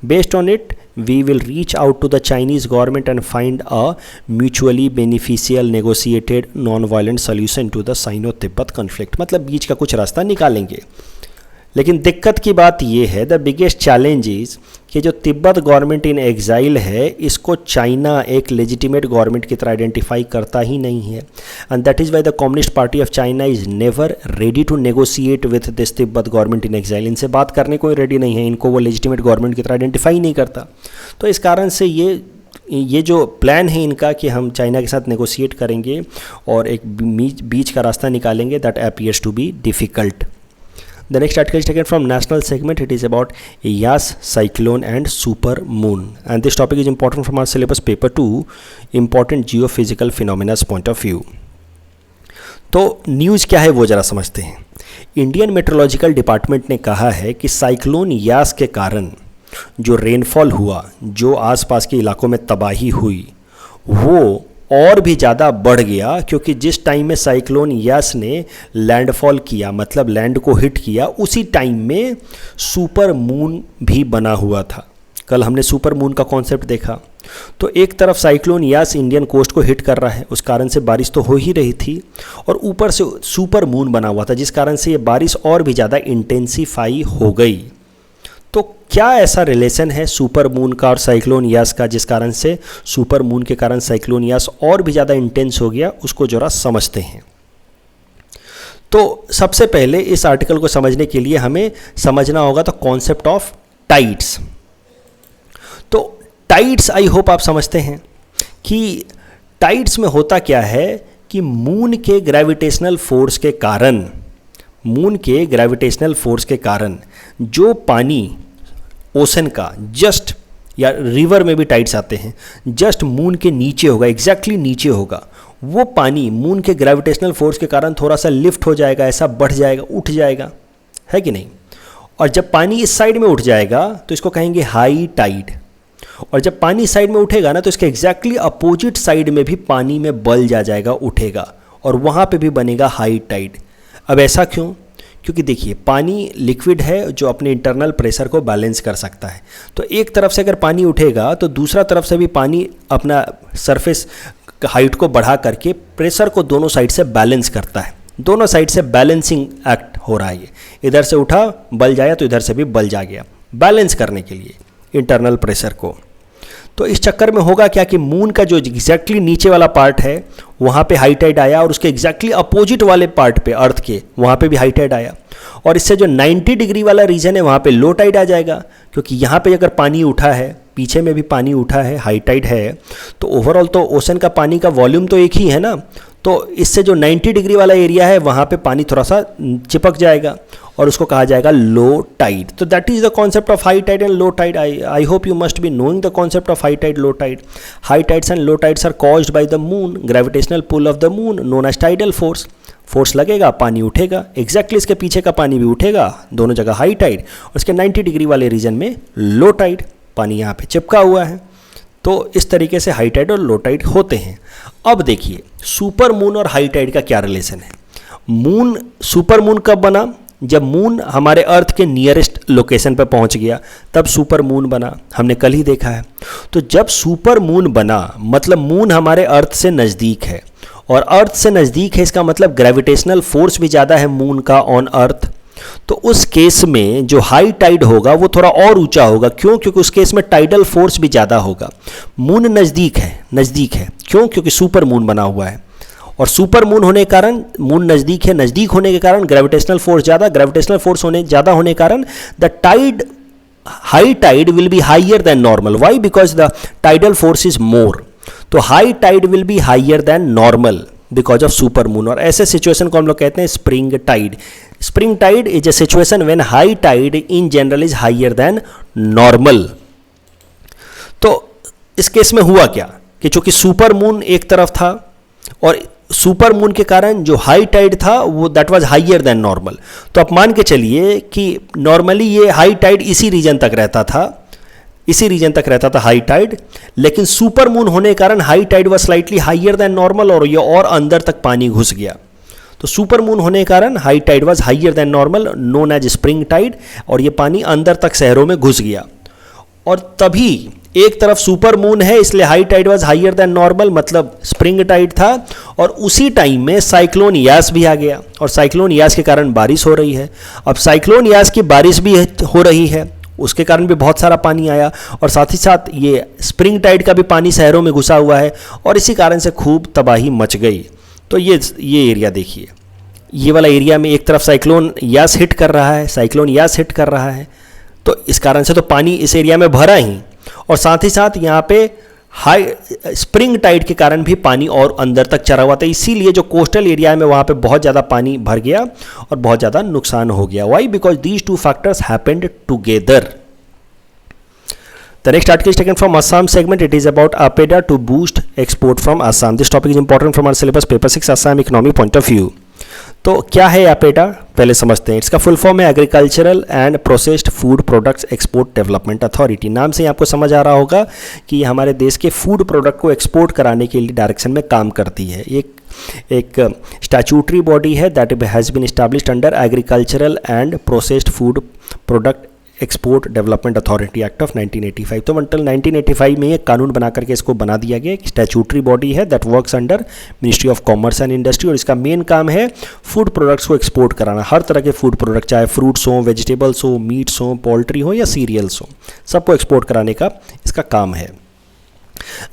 Based on it we will reach out to the Chinese government and find a mutually beneficial negotiated non-violent solution to the Sino-Tibet conflict। मतलब बीच का कुछ रास्ता निकालेंगे। लेकिन दिक्कत की बात ये है, द बिगेस्ट चैलेंज इज़ कि जो तिब्बत गवर्नमेंट इन एग्जाइल है, इसको चाइना एक लेजिटिमेट गवर्नमेंट की तरह आइडेंटिफाई करता ही नहीं है। And that is why the communist party of China is never ready to negotiate with this Tibet government in exile. इनसे बात करने को रेडी नहीं है, इनको वो लेजिटिमेट गवर्नमेंट की तरह आइडेंटिफाई नहीं करता। तो इस कारण से ये जो प्लान है इनका कि हम चाइना के साथ नेगोशिएट करेंगे और एक बीच का रास्ता निकालेंगे, that appears to be difficult. The next article is taken from National segment. It is about Yas cyclone and super moon, and this topic is important from our syllabus paper 2, important geophysical phenomena point of view. तो न्यूज़ क्या है वो ज़रा समझते हैं। इंडियन मेट्रोलॉजिकल डिपार्टमेंट ने कहा है कि साइक्लोन यास के कारण जो रेनफॉल हुआ, जो आसपास के इलाकों में तबाही हुई, वो और भी ज़्यादा बढ़ गया, क्योंकि जिस टाइम में साइक्लोन यास ने लैंडफॉल किया, मतलब लैंड को हिट किया, उसी टाइम में सुपर मून भी बना हुआ था। कल हमने सुपर मून का कॉन्सेप्ट देखा। तो एक तरफ साइक्लोन यास इंडियन कोस्ट को हिट कर रहा है, उस कारण से बारिश तो हो ही रही थी, और ऊपर से सुपर मून बना हुआ था, जिस कारण से ये बारिश और भी ज़्यादा इंटेंसीफाई हो गई। तो क्या ऐसा रिलेशन है सुपर मून का और साइक्लोन यास का, जिस कारण से सुपर मून के कारण साइक्लोन यास और भी ज़्यादा इंटेंस हो गया, उसको जरा समझते हैं। तो सबसे पहले इस आर्टिकल को समझने के लिए हमें समझना होगा द कॉन्सेप्ट ऑफ टाइड्स। तो टाइड्स आई होप आप समझते हैं कि टाइड्स में होता क्या है कि मून के ग्रेविटेशनल फोर्स के कारण जो पानी ओशन का जस्ट, या रिवर में भी टाइड्स आते हैं, जस्ट मून के नीचे होगा, एग्जैक्टली नीचे होगा, वो पानी मून के ग्रेविटेशनल फोर्स के कारण थोड़ा सा लिफ्ट हो जाएगा, ऐसा बढ़ जाएगा, उठ जाएगा, है कि नहीं। और जब पानी इस साइड में उठ जाएगा तो इसको कहेंगे हाई टाइड, और जब पानी इस साइड में उठेगा ना तो इसके एग्जैक्टली अपोजिट साइड में भी पानी में बल जाएगा, उठेगा, और वहाँ पे भी बनेगा हाई टाइड। अब ऐसा क्यों? क्योंकि देखिए पानी लिक्विड है जो अपने इंटरनल प्रेशर को बैलेंस कर सकता है। तो एक तरफ से अगर पानी उठेगा तो दूसरा तरफ से भी पानी अपना सरफेस हाइट को बढ़ा करके प्रेशर को दोनों साइड से बैलेंस करता है। दोनों साइड से बैलेंसिंग एक्ट हो रहा है। ये इधर से उठा बल जाया तो इधर से भी बल जा गया, बैलेंस करने के लिए इंटरनल प्रेशर को। तो इस चक्कर में होगा क्या कि मून का जो एग्जैक्टली नीचे वाला पार्ट है वहाँ पे हाई टाइड आया, और उसके एग्जैक्टली अपोजिट वाले पार्ट पे अर्थ के वहाँ पे भी हाई टाइड आया, और इससे जो 90 डिग्री वाला रीजन है वहाँ पे लो टाइड आ जाएगा, क्योंकि यहाँ पे अगर पानी उठा है, पीछे में भी पानी उठा है, हाई टाइड है, तो ओवरऑल तो ओशन का पानी का वॉल्यूम तो एक ही है ना। तो इससे जो 90 डिग्री वाला एरिया है वहाँ पे पानी थोड़ा सा चिपक जाएगा, और उसको कहा जाएगा लो टाइड। तो that is the concept of high tide and low tide. I hope you must be knowing the concept of high tide, low tide. High tides and low tides are caused by the moon, gravitational pull of the moon known as tidal force. Force लगेगा, पानी उठेगा, एग्जैक्टली इसके पीछे का पानी भी उठेगा, दोनों जगह हाई टाइड, और इसके 90 डिग्री वाले रीजन में लो टाइड, पानी यहाँ पे चिपका हुआ है। तो इस तरीके से हाई टाइड और लो टाइड होते हैं। अब देखिए सुपर मून और हाई टाइड का क्या रिलेशन है। मून, सुपर मून कब बना? जब मून हमारे अर्थ के नियरेस्ट लोकेशन पर पहुंच गया तब सुपर मून बना, हमने कल ही देखा है। तो जब सुपर मून बना मतलब मून हमारे अर्थ से नज़दीक है, और अर्थ से नज़दीक है इसका मतलब ग्रेविटेशनल फोर्स भी ज़्यादा है मून का ऑन अर्थ। तो उस केस में जो हाई टाइड होगा वो थोड़ा और ऊंचा होगा। क्यों? क्योंकि उस केस में टाइडल फोर्स भी ज़्यादा होगा। मून नज़दीक है, क्यों? क्योंकि सुपर मून बना हुआ है, और सुपर मून होने के कारण मून नज़दीक है, नज़दीक होने के कारण ग्रेविटेशनल फोर्स ज़्यादा, ग्रेविटेशनल फोर्स ज़्यादा होने के कारण the tide, high tide will be higher than normal. Why? Because the tidal force is more. तो high tide will be higher than normal because of super moon, और ऐसे सिचुएशन को हम लोग कहते हैं spring tide. Spring tide is a situation when high tide in general is higher than normal. तो इस केस में हुआ क्या कि चूंकि सुपर मून एक तरफ था, और सुपर मून के कारण जो हाई टाइड था वो that was higher than normal. तो आप मान के चलिए कि नॉर्मली ये हाई टाइड इसी रीजन तक रहता था हाई टाइड, लेकिन सुपर मून होने के कारण high tide was slightly higher than normal, और ये और अंदर तक पानी घुस गया। तो सुपर मून होने के कारण high tide was higher than normal known as spring tide, और ये पानी अंदर तक शहरों में घुस गया। और तभी एक तरफ सुपर मून है इसलिए high tide was higher than normal, मतलब स्प्रिंग टाइड था, और उसी टाइम में साइक्लोन यास भी आ गया और साइक्लोन यास के कारण बारिश हो रही है। अब साइक्लोन यास की बारिश भी हो रही है, उसके कारण भी बहुत सारा पानी आया, और साथ ही साथ ये स्प्रिंग टाइड का भी पानी शहरों में घुसा हुआ है और इसी कारण से खूब तबाही मच गई। तो ये एरिया देखिए, ये वाला एरिया में एक तरफ साइक्लोन यास हिट कर रहा है, साइक्लोन यास हिट कर रहा है, तो इस कारण से तो पानी इस एरिया में भरा ही, और साथ ही साथ यहाँ पे हाई स्प्रिंग टाइड के कारण भी पानी और अंदर तक चला हुआ था, इसीलिए जो कोस्टल एरिया है में वहाँ पे बहुत ज़्यादा पानी भर गया और बहुत ज़्यादा नुकसान हो गया। Why? Because these two factors happened together. The next article is taken from Assam segment. It is about APEDA to boost export from Assam. This topic is important from our syllabus paper 6 Assam economy point of view. तो क्या है APEDA, पहले समझते हैं। इसका फुल फॉर्म है agricultural and processed food products export development authority. नाम से आपको समझ आ रहा होगा कि ये हमारे देश के फूड प्रोडक्ट को एक्सपोर्ट कराने के लिए डायरेक्शन में काम करती है। एक स्टैट्यूटरी बॉडी है that has been established under agricultural and processed food product export development authority act of 1985। तो अंटिल 1985 में एक कानून बना करके इसको बना दिया गया। एक स्टैट्यूटरी बॉडी है that works under ministry of commerce and industry, और इसका मेन काम है फूड प्रोडक्ट्स को एक्सपोर्ट कराना। हर तरह के फूड प्रोडक्ट, चाहे फ्रूट्स हो, वेजिटेबल्स हो, मीट्स हो, पोल्ट्री हो या सीरियल्स हो, सबको एक्सपोर्ट कराने का इसका काम है।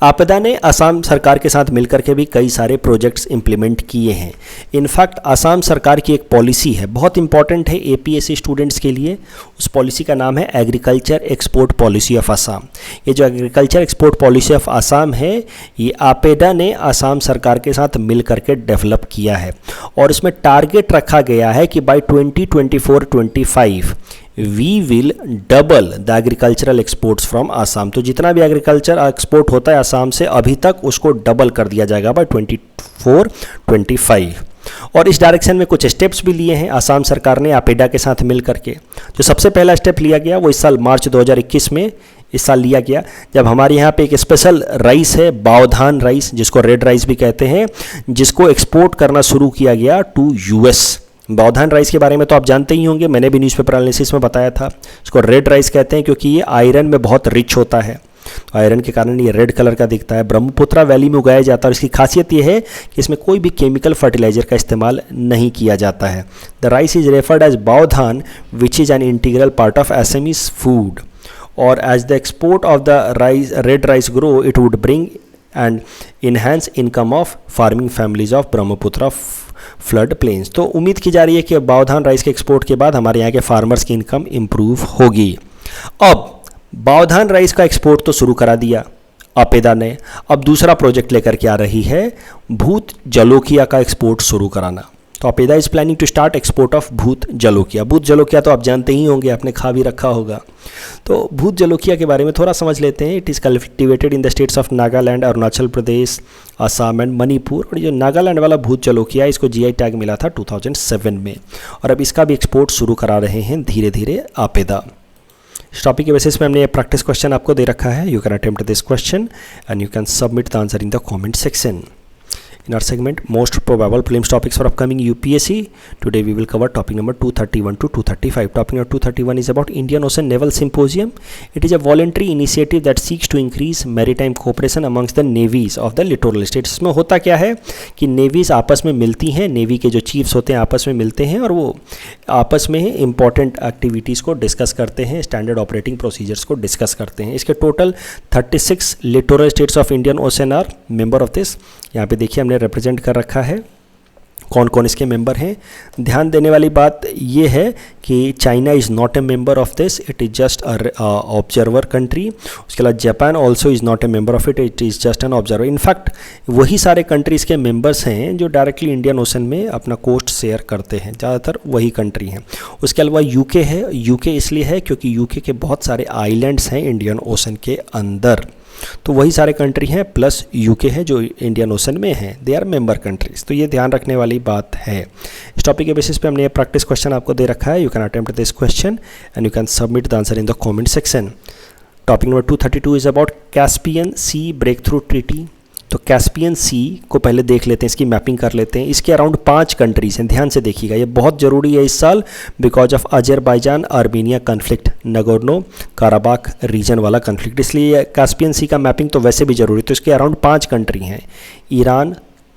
आपदा ने असम सरकार के साथ मिलकर के भी कई सारे प्रोजेक्ट्स इंप्लीमेंट किए हैं। इनफैक्ट असम सरकार की एक पॉलिसी है, बहुत इंपॉर्टेंट है APSC स्टूडेंट्स के लिए। उस पॉलिसी का नाम है agriculture export policy of Assam. ये जो agriculture export policy of Assam है, ये APEDA ने असम सरकार के साथ मिल करके डेवलप किया है, और इसमें टारगेट रखा गया है कि by 2024-25 we will double the agricultural exports from Assam. तो जितना भी एग्रीकल्चर एक्सपोर्ट होता है आसाम से, अभी तक उसको डबल कर दिया जाएगा बाय 2024-25। और इस डायरेक्शन में कुछ स्टेप्स भी लिए हैं आसाम सरकार ने APEDA के साथ मिल करके। जो सबसे पहला स्टेप लिया गया वो इस साल मार्च 2021 में इस साल लिया गया, जब हमारे यहाँ पे एक स्पेशल राइस है, बावधान राइस, जिसको रेड राइस भी कहते हैं, जिसको एक्सपोर्ट करना शुरू किया गया टू US। बावधान राइस के बारे में तो आप जानते ही होंगे, मैंने भी न्यूज़पेपर एनालिसिस में बताया था। इसको रेड राइस कहते हैं क्योंकि ये आयरन में बहुत रिच होता है, आयरन के कारण ये रेड कलर का दिखता है। ब्रह्मपुत्रा वैली में उगाया जाता है और इसकी खासियत ये है कि इसमें कोई भी केमिकल फर्टिलाइजर का इस्तेमाल नहीं किया जाता है। The rice is referred as Baodhan which is an integral part of Assamese food, और as the export of the rice red rice grow it would bring and enhance income of farming families of Brahmaputra flood plains. तो उम्मीद की जा रही है कि बावधान राइस के एक्सपोर्ट के बाद हमारे यहाँ के फार्मर्स की इनकम इम्प्रूव होगी। अब बावधान राइस का एक्सपोर्ट तो शुरू करा दिया APEDA ने, अब दूसरा प्रोजेक्ट लेकर के आ रही है भूत जलोकिया का एक्सपोर्ट शुरू कराना। तो APEDA is planning to start export of Bhut Jolokia. भूत जलोकिया तो आप जानते ही होंगे, आपने खा भी रखा होगा। तो भूत जलोकिया के बारे में थोड़ा समझ लेते हैं। It is cultivated in the states of Nagaland, Arunachal Pradesh, Assam and Manipur. और जो नागालैंड वाला भूत जलोकिया, इसको GI टैग मिला था 2007 में, और अब इसका भी एक्सपोर्ट शुरू करा रहे हैं धीरे धीरे APEDA। इस टॉपिक के बेसिस पे हमने ये प्रैक्टिस क्वेश्चन आपको दे रखा है। You can attempt this question and you can submit the answer in the comment section. In our segment, most probable prelims topics for upcoming UPSC, today we will cover topic number 231 to 235. Topic number 231 is about Indian Ocean Naval Symposium. It is a voluntary initiative that seeks to increase maritime cooperation amongst the navies of the littoral states. इसमें होता क्या है कि नेवीज आपस में मिलती हैं, नेवी के जो चीफ्स होते हैं आपस में मिलते हैं और वो आपस में ही इंपॉर्टेंट एक्टिविटीज़ को डिस्कस करते हैं, स्टैंडर्ड ऑपरेटिंग प्रोसीजर्स को डिस्कस करते हैं। इसके total 36 littoral states of Indian Ocean are member of this. यहाँ पे देखिए हमने रिप्रेजेंट कर रखा है कौन कौन इसके मेंबर हैं। ध्यान देने वाली बात ये है कि China is not a member of this, it is just observer country. उसके अलावा Japan also is not a member of it, it is just an observer. In fact वही सारे कंट्रीज़ के मेंबर्स हैं जो डायरेक्टली इंडियन ओशन में अपना कोस्ट शेयर करते हैं, ज़्यादातर वही कंट्री हैं। उसके अलावा यूके है, यूके इसलिए है क्योंकि यूके के बहुत सारे आइलैंड्स हैं इंडियन ओशन के अंदर, तो वही सारे कंट्री हैं प्लस यूके है जो इंडियन ओशन में है, दे आर मेंबर कंट्रीज। तो ये ध्यान रखने वाली बात है। इस टॉपिक के बेसिस पे हमने ये प्रैक्टिस क्वेश्चन आपको दे रखा है। You can attempt this question and you can submit the answer in the comment section. Topic number 232 is about Caspian sea breakthrough treaty. तो कैस्पियन सी को पहले देख लेते हैं, इसकी मैपिंग कर लेते हैं। इसके अराउंड 5 कंट्रीज हैं, ध्यान से देखिएगा, ये बहुत ज़रूरी है इस साल because of Azerbaijan Armenia conflict, Nagorno Karabakh reason वाला कन्फ्लिक्ट, इसलिए कैस्पियन सी का मैपिंग तो वैसे भी ज़रूरी। तो इसके अराउंड 5 कंट्री हैं, ईरान,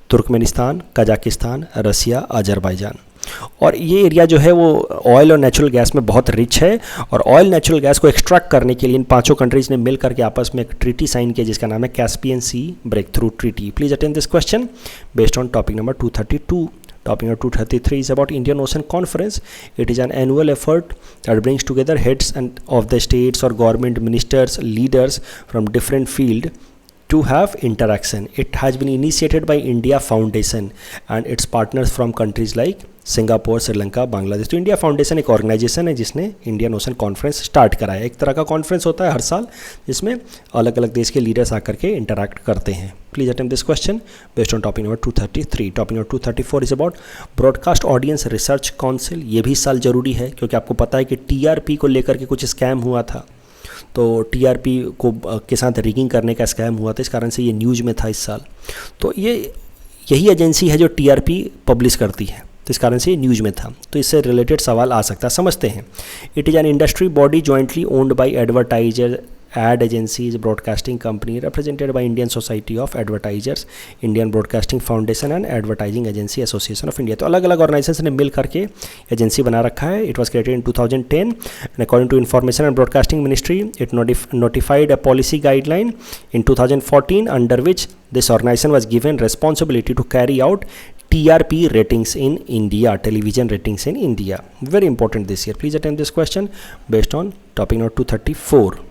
तुर्कमेनिस्तान, कजाकिस्तान, रसिया, अजरबैजान। और ये एरिया जो है वो ऑयल और नेचुरल गैस में बहुत रिच है, और ऑयल नेचुरल गैस को एक्सट्रैक्ट करने के लिए इन 5 कंट्रीज ने मिल करके आपस में एक ट्रीटी साइन किया जिसका नाम है Caspian sea breakthrough treaty. Please attend this question based on topic number 232. Topic number 233 is about Indian Ocean Conference. It is an annual effort that brings together heads of the states or government ministers, leaders from different field to have interaction. It has been initiated by India Foundation and its partners from countries like Singapore, Sri Lanka, Bangladesh. तो इंडिया फाउंडेशन एक ऑर्गेनाइजेशन है जिसने इंडियन ओशन कॉन्फ्रेंस स्टार्ट कराया। एक तरह का कॉन्फ्रेंस होता है हर साल जिसमें अलग अलग देश के लीडर्स आकर के इंटरैक्ट करते हैं। Please attempt this question based on topic number 233. Topic number 234 is about broadcast audience research council. ये भी इस साल जरूरी है क्योंकि आपको पता है कि टीआरपी को लेकर के कुछ स्कैम हुआ था, तो टीआरपी को के साथ रिगिंग करने का स्कैम हुआ था, इस कारण से ये न्यूज़ में था इस साल। तो यही एजेंसी है जो टीआरपी पब्लिश करती है, तो इस कारण से ये न्यूज़ में था। तो इससे रिलेटेड सवाल आ सकता है, समझते हैं। It is an industry body jointly owned by advertiser, ad agencies, broadcasting company represented by Indian Society of Advertisers, Indian Broadcasting Foundation and Advertising Agency Association of India। तो अलग अलग ऑर्गेनाइजेशन ने मिल करके एजेंसी बना रखा है। It was created in 2010 and according to Information and Broadcasting Ministry it notified a policy guideline in 2014 under which this organization was given responsibility to carry out TRP ratings in India, television ratings in India. Very important this year. Please attempt this question based on topic number 234.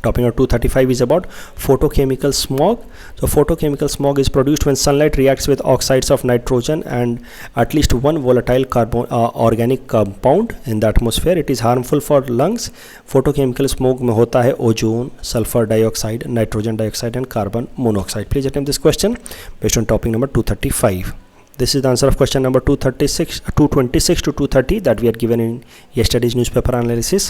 Topic number 235 is about photochemical smog. So photochemical smog is produced when sunlight reacts with oxides of nitrogen and at least one volatile organic compound in the atmosphere. It is harmful for lungs. Photochemical smog में होता है ozone, sulphur dioxide, nitrogen dioxide and carbon monoxide. Please attempt this question based on topic number 235. This is the answer of question number 226 to 230 that we had given in yesterday's newspaper analysis.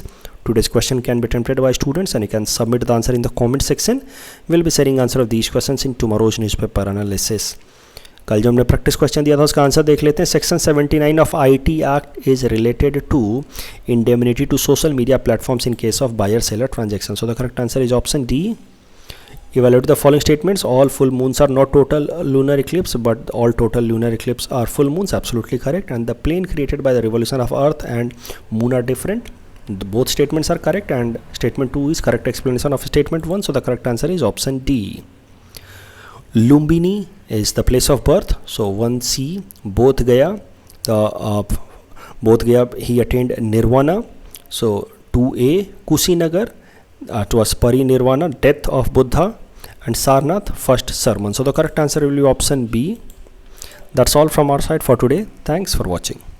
Today's question can be attempted by students and you can submit the answer in the comment section. We'll be sharing answer of these questions in tomorrow's newspaper analysis. कल जो हमने प्रैक्टिस क्वेश्चन दिया था उसका आंसर देख लेते हैं। Section 79 of IT act is related to indemnity to social media platforms in case of buyer seller transaction. So the correct answer is option D. Evaluate the following statements. All full moons are not total lunar eclipse, but all total lunar eclipse are full moons. Absolutely correct. And the plane created by the revolution of Earth and moon are different. Both statements are correct, and statement 2 is correct explanation of statement 1. So the correct answer is option D. Lumbini is the place of birth. So 1C. Bodh Gaya. Bodh Gaya he attained nirvana. So 2A. Kushinagar. It was Parinirvana, death of Buddha, and Sarnath, first sermon. So the correct answer will be option B. That's all from our side for today. Thanks for watching.